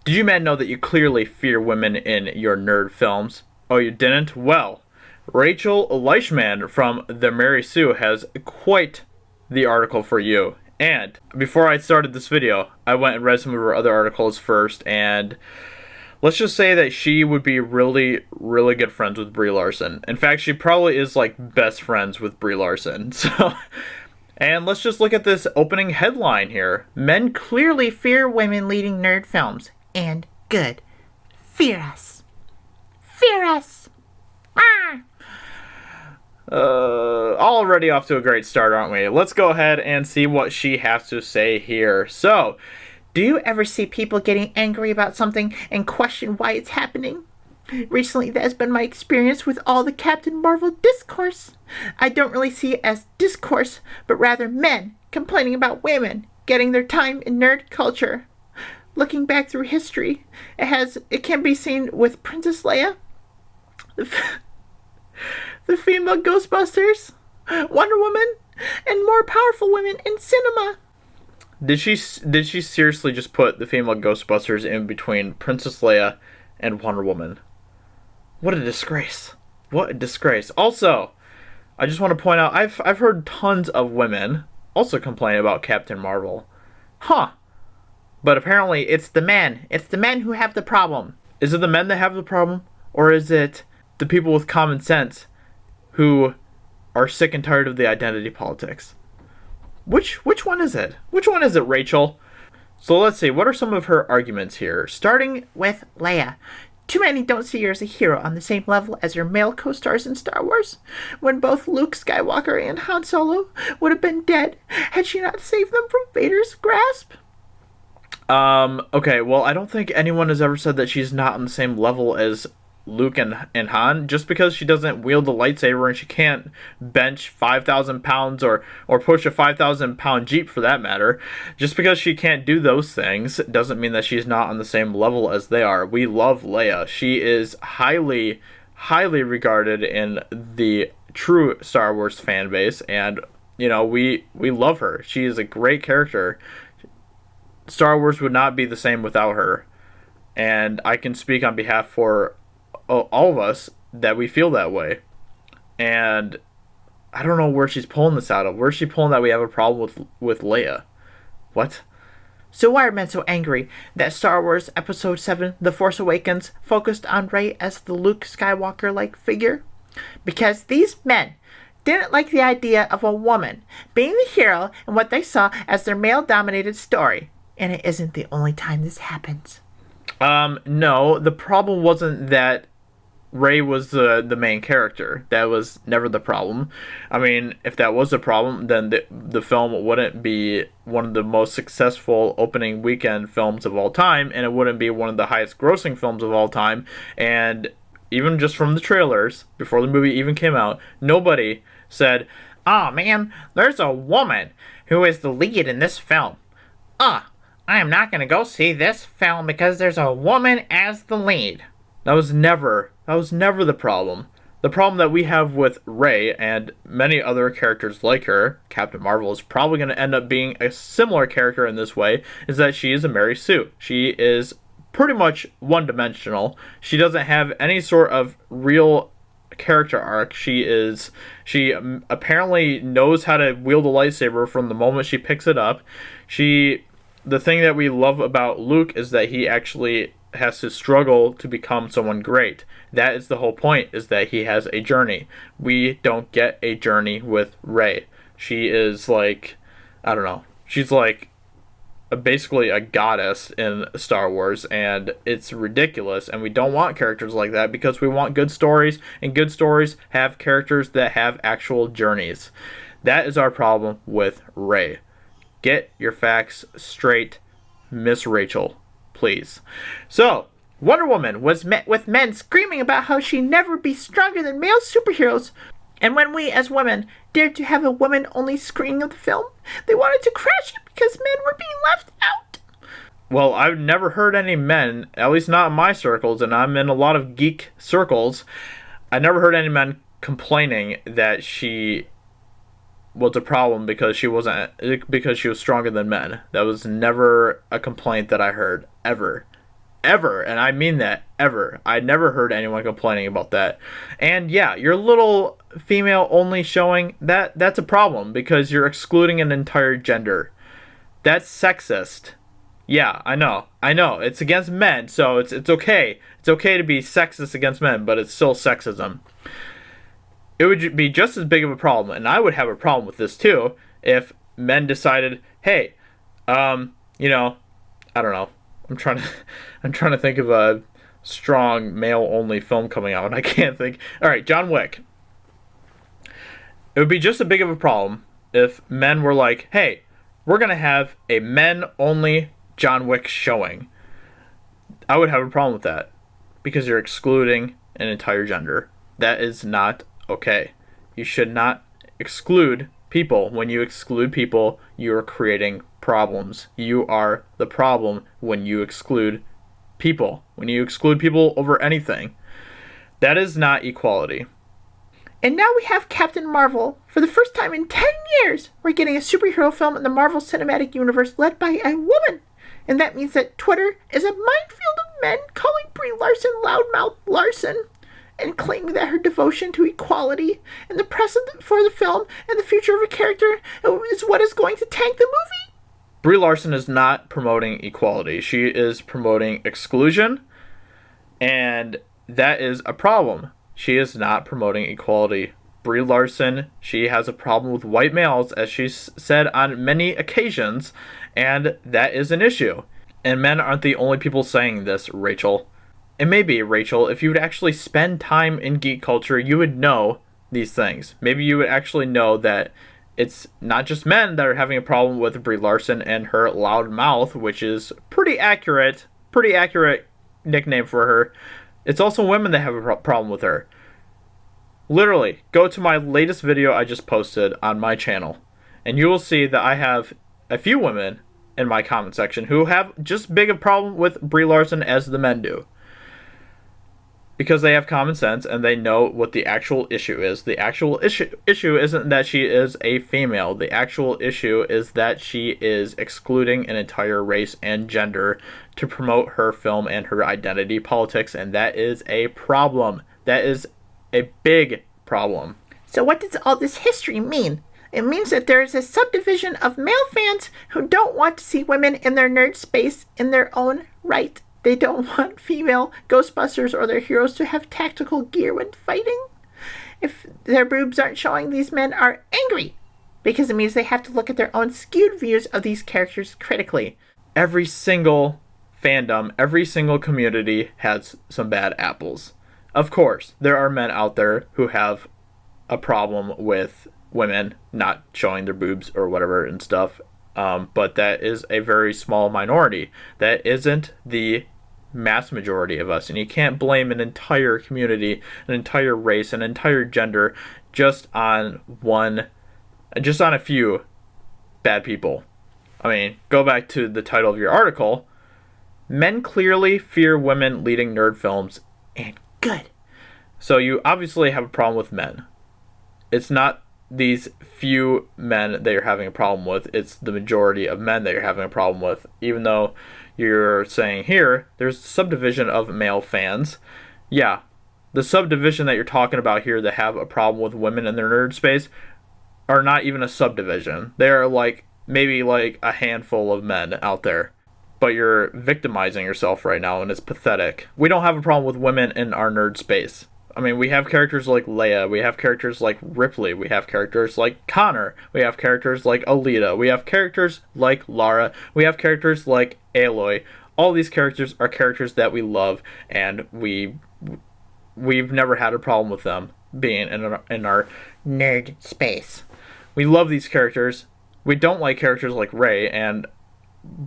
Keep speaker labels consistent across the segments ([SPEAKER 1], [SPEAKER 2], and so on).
[SPEAKER 1] Did you men know that you clearly fear women in your nerd films? Oh, you didn't? Well, Rachel Leichman from The Mary Sue has quite the article for you. And before I started this video, I went and read some of her other articles first, and let's just say that she would be really, really good friends with Brie Larson. In fact, she probably is like best friends with Brie Larson. So, and let's just look at this opening headline here. Men clearly fear women leading nerd films. And good. Fear us. Fear us. Ah! Already off to a great start, aren't we? Let's go ahead and see what she has to say here. So, do you ever see people getting angry about something and question why it's happening? Recently, that has been my experience with all the Captain Marvel discourse. I don't really see it as discourse, but rather men complaining about women getting their time in nerd culture. Looking back through history, it can be seen with Princess Leia, the female Ghostbusters, Wonder Woman, and more powerful women in cinema. Did she seriously just put the female Ghostbusters in between Princess Leia and Wonder Woman? What a disgrace. What a disgrace. Also, I just want to point out, I've heard tons of women also complain about Captain Marvel. Huh. But apparently it's the men. It's the men who have the problem. Is it the men that have the problem? Or is it the people with common sense who are sick and tired of the identity politics? Which one is it? Which one is it, Rachel? So let's see. What are some of her arguments here? Starting with Leia. Too many don't see her as a hero on the same level as her male co-stars in Star Wars, when both Luke Skywalker and Han Solo would have been dead had she not saved them from Vader's grasp. Okay, well, I don't think anyone has ever said that she's not on the same level as Luke and Han. Just because she doesn't wield a lightsaber and she can't bench 5,000 pounds or push a 5,000 pound Jeep for that matter, just because she can't do those things doesn't mean that she's not on the same level as they are. We love Leia. She is highly, highly regarded in the true Star Wars fan base, and, you know, we love her. She is a great character. Star Wars would not be the same without her, and I can speak on behalf for all of us that we feel that way. And I don't know where she's pulling this out of. Where's she pulling that we have a problem with Leia? What? So why are men so angry that Star Wars Episode 7, The Force Awakens, focused on Rey as the Luke Skywalker-like figure? Because these men didn't like the idea of a woman being the hero in what they saw as their male-dominated story. And it isn't the only time this happens. No, the problem wasn't that Rey was the main character. That was never the problem. I mean, if that was the problem, then the film wouldn't be one of the most successful opening weekend films of all time, and it wouldn't be one of the highest grossing films of all time. And even just from the trailers, before the movie even came out, nobody said, "Oh man, there's a woman who is the lead in this film. I am not going to go see this film because there's a woman as the lead." That was never the problem. The problem that we have with Rey and many other characters like her, Captain Marvel is probably going to end up being a similar character in this way, is that she is a Mary Sue. She is pretty much one-dimensional. She doesn't have any sort of real character arc. She apparently knows how to wield a lightsaber from the moment she picks it up. The thing that we love about Luke is that he actually has to struggle to become someone great. That is the whole point, is that he has a journey. We don't get a journey with Rey. She is like, I don't know, she's like basically a goddess in Star Wars, and it's ridiculous, and we don't want characters like that because we want good stories, and good stories have characters that have actual journeys. That is our problem with Rey. Get your facts straight, Miss Rachel, please. So, Wonder Woman was met with men screaming about how she'd never be stronger than male superheroes. And when we, as women, dared to have a woman-only screening of the film, they wanted to crash it because men were being left out. Well, I've never heard any men, at least not in my circles, and I'm in a lot of geek circles, I never heard any men complaining that she was a problem because she was stronger than men. That was never a complaint that I heard, ever. ever, and I mean that, ever. I never heard anyone complaining about that. And yeah, your little female only showing, that's a problem because you're excluding an entire gender. That's sexist. Yeah, I know. It's against men, so it's okay. It's okay to be sexist against men, but it's still sexism. It would be just as big of a problem, and I would have a problem with this too, if men decided, hey, you know, I don't know. I'm trying to think of a strong male-only film coming out, and I can't think. All right, John Wick. It would be just as big of a problem if men were like, hey, we're going to have a men-only John Wick showing. I would have a problem with that because you're excluding an entire gender. That is not okay. You should not exclude people. When you exclude people, you are creating problems. You are the problem when you exclude people. When you exclude people over anything. That is not equality.
[SPEAKER 2] And now we have Captain Marvel. For the first time in 10 years, we're getting a superhero film in the Marvel Cinematic Universe led by a woman. And that means that Twitter is a minefield of men calling Brie Larson loudmouth Larson and claiming that her devotion to equality and the precedent for the film and the future of a character is what is going to tank the movie.
[SPEAKER 1] Brie Larson is not promoting equality. She is promoting exclusion, and that is a problem. She is not promoting equality. Brie Larson, she has a problem with white males, as she's said on many occasions, and that is an issue. And men aren't the only people saying this, Rachel. And maybe, Rachel, if you would actually spend time in geek culture, you would know these things. Maybe you would actually know that it's not just men that are having a problem with Brie Larson and her loud mouth, which is pretty accurate nickname for her. It's also women that have a problem with her. Literally, go to my latest video I just posted on my channel, and you will see that I have a few women in my comment section who have just big a problem with Brie Larson as the men do. Because they have common sense and they know what the actual issue is. The actual issue isn't that she is a female. The actual issue is that she is excluding an entire race and gender to promote her film and her identity politics, and that is a problem. That is a big problem.
[SPEAKER 2] So what does all this history mean? It means that there is a subdivision of male fans who don't want to see women in their nerd space in their own right. They don't want female Ghostbusters or their heroes to have tactical gear when fighting. If their boobs aren't showing, these men are angry because it means they have to look at their own skewed views of these characters critically.
[SPEAKER 1] Every single fandom, every single community has some bad apples. Of course, there are men out there who have a problem with women not showing their boobs or whatever and stuff. But that is a very small minority. That isn't the mass majority of us. And you can't blame an entire community, an entire race, an entire gender just on a few bad people. I mean, go back to the title of your article. Men clearly fear women leading nerd films, and good. So you obviously have a problem with men. It's not these few men that you're having a problem with, it's the majority of men that you're having a problem with. Even though you're saying here, there's a subdivision of male fans. Yeah, the subdivision that you're talking about here that have a problem with women in their nerd space are not even a subdivision. They're maybe a handful of men out there. But you're victimizing yourself right now, and it's pathetic. We don't have a problem with women in our nerd space. I mean, we have characters like Leia, we have characters like Ripley, we have characters like Connor, we have characters like Alita, we have characters like Lara, we have characters like Aloy. All these characters are characters that we love, and we've never had a problem with them being in our nerd space. We love these characters. We don't like characters like Rey, and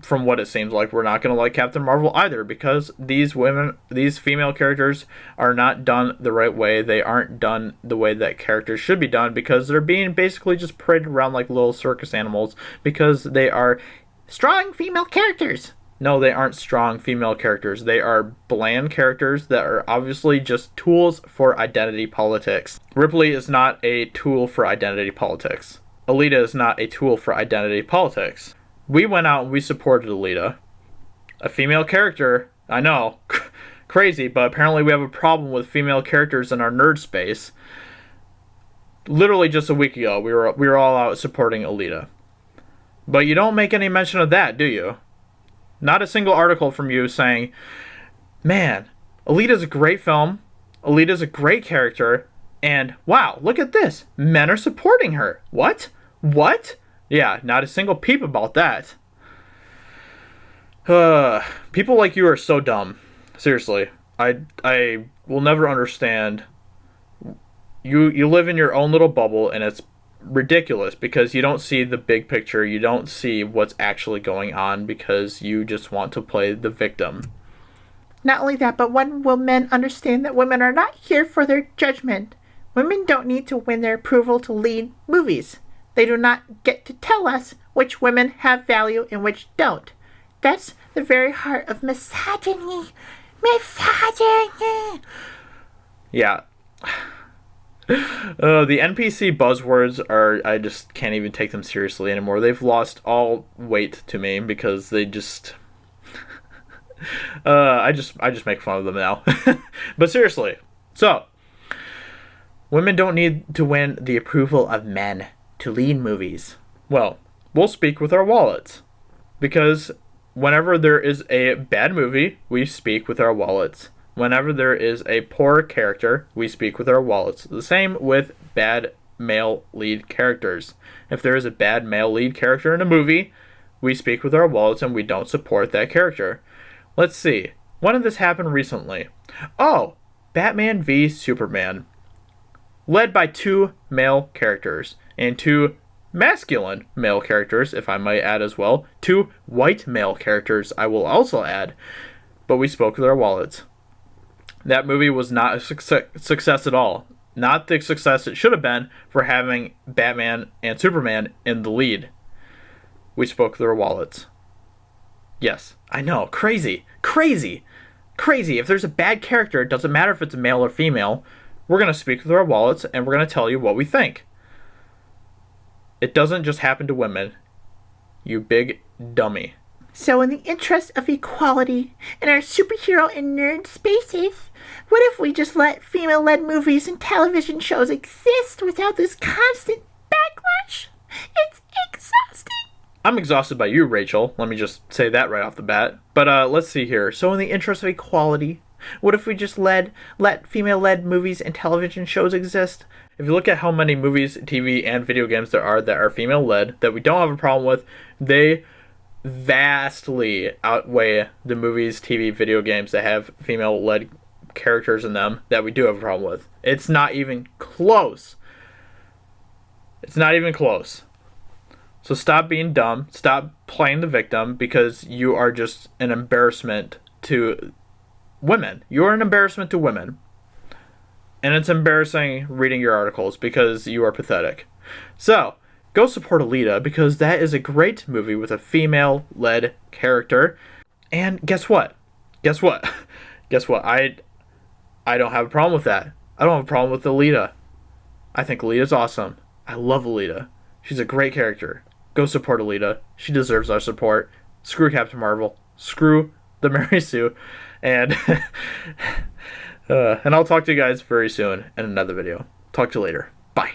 [SPEAKER 1] from what it seems like, we're not going to like Captain Marvel either, because these female characters are not done the right way. They aren't done the way that characters should be done, because they're being basically just paraded around like little circus animals because they are
[SPEAKER 2] strong female characters.
[SPEAKER 1] No, they aren't strong female characters. They are bland characters that are obviously just tools for identity politics. Ripley is not a tool for identity politics. Alita is not a tool for identity politics. We went out and we supported Alita, a female character I know. Crazy, but apparently we have a problem with female characters in our nerd space. Literally just a week ago, we were all out supporting Alita. But you don't make any mention of that, do you? Not a single article from you saying, man, Alita's a great film, Alita's a great character, and wow, look at this. Men are supporting her. What? What? Yeah, not a single peep about that. People like you are so dumb. Seriously. I will never understand. You live in your own little bubble, and it's ridiculous because you don't see the big picture. You don't see what's actually going on because you just want to play the victim.
[SPEAKER 2] Not only that, but when will men understand that women are not here for their judgment? Women don't need to win their approval to lead movies. They do not get to tell us which women have value and which don't. That's the very heart of misogyny. Misogyny!
[SPEAKER 1] Yeah. The NPC buzzwords I just can't even take them seriously anymore. They've lost all weight to me because they just... I just make fun of them now. But seriously, so women don't need to win the approval of men to lead movies. Well, we'll speak with our wallets. Because whenever there is a bad movie, we speak with our wallets. Whenever there is a poor character, we speak with our wallets. The same with bad male lead characters. If there is a bad male lead character in a movie, we speak with our wallets and we don't support that character. Let's see. When did this happen recently? Oh, Batman v Superman. Led by 2 male characters and 2 masculine male characters, if I might add as well. 2 white male characters, I will also add. But we spoke with our wallets. That movie was not a success at all. Not the success it should have been for having Batman and Superman in the lead. We spoke with our wallets. Yes, I know. Crazy. Crazy. Crazy. If there's a bad character, it doesn't matter if it's a male or female. We're going to speak with our wallets and we're going to tell you what we think. It doesn't just happen to women. You big dummy.
[SPEAKER 2] So in the interest of equality in our superhero and nerd spaces, what if we just let female-led movies and television shows exist without this constant backlash? It's exhausting.
[SPEAKER 1] I'm exhausted by you, Rachel. Let me just say that right off the bat. But let's see here. So in the interest of equality, what if we just let female-led movies and television shows exist? If you look at how many movies, TV, and video games there are that are female-led, that we don't have a problem with, they vastly outweigh the movies, TV, video games that have female-led characters in them that we do have a problem with. It's not even close. It's not even close. So stop being dumb. Stop playing the victim because you are just an embarrassment to women. You're an embarrassment to women. And it's embarrassing reading your articles because you are pathetic. So, go support Alita because that is a great movie with a female-led character. And guess what? Guess what? Guess what? I don't have a problem with that. I don't have a problem with Alita. I think Alita's awesome. I love Alita. She's a great character. Go support Alita. She deserves our support. Screw Captain Marvel. Screw the Mary Sue. And and I'll talk to you guys very soon in another video. Talk to you later. Bye.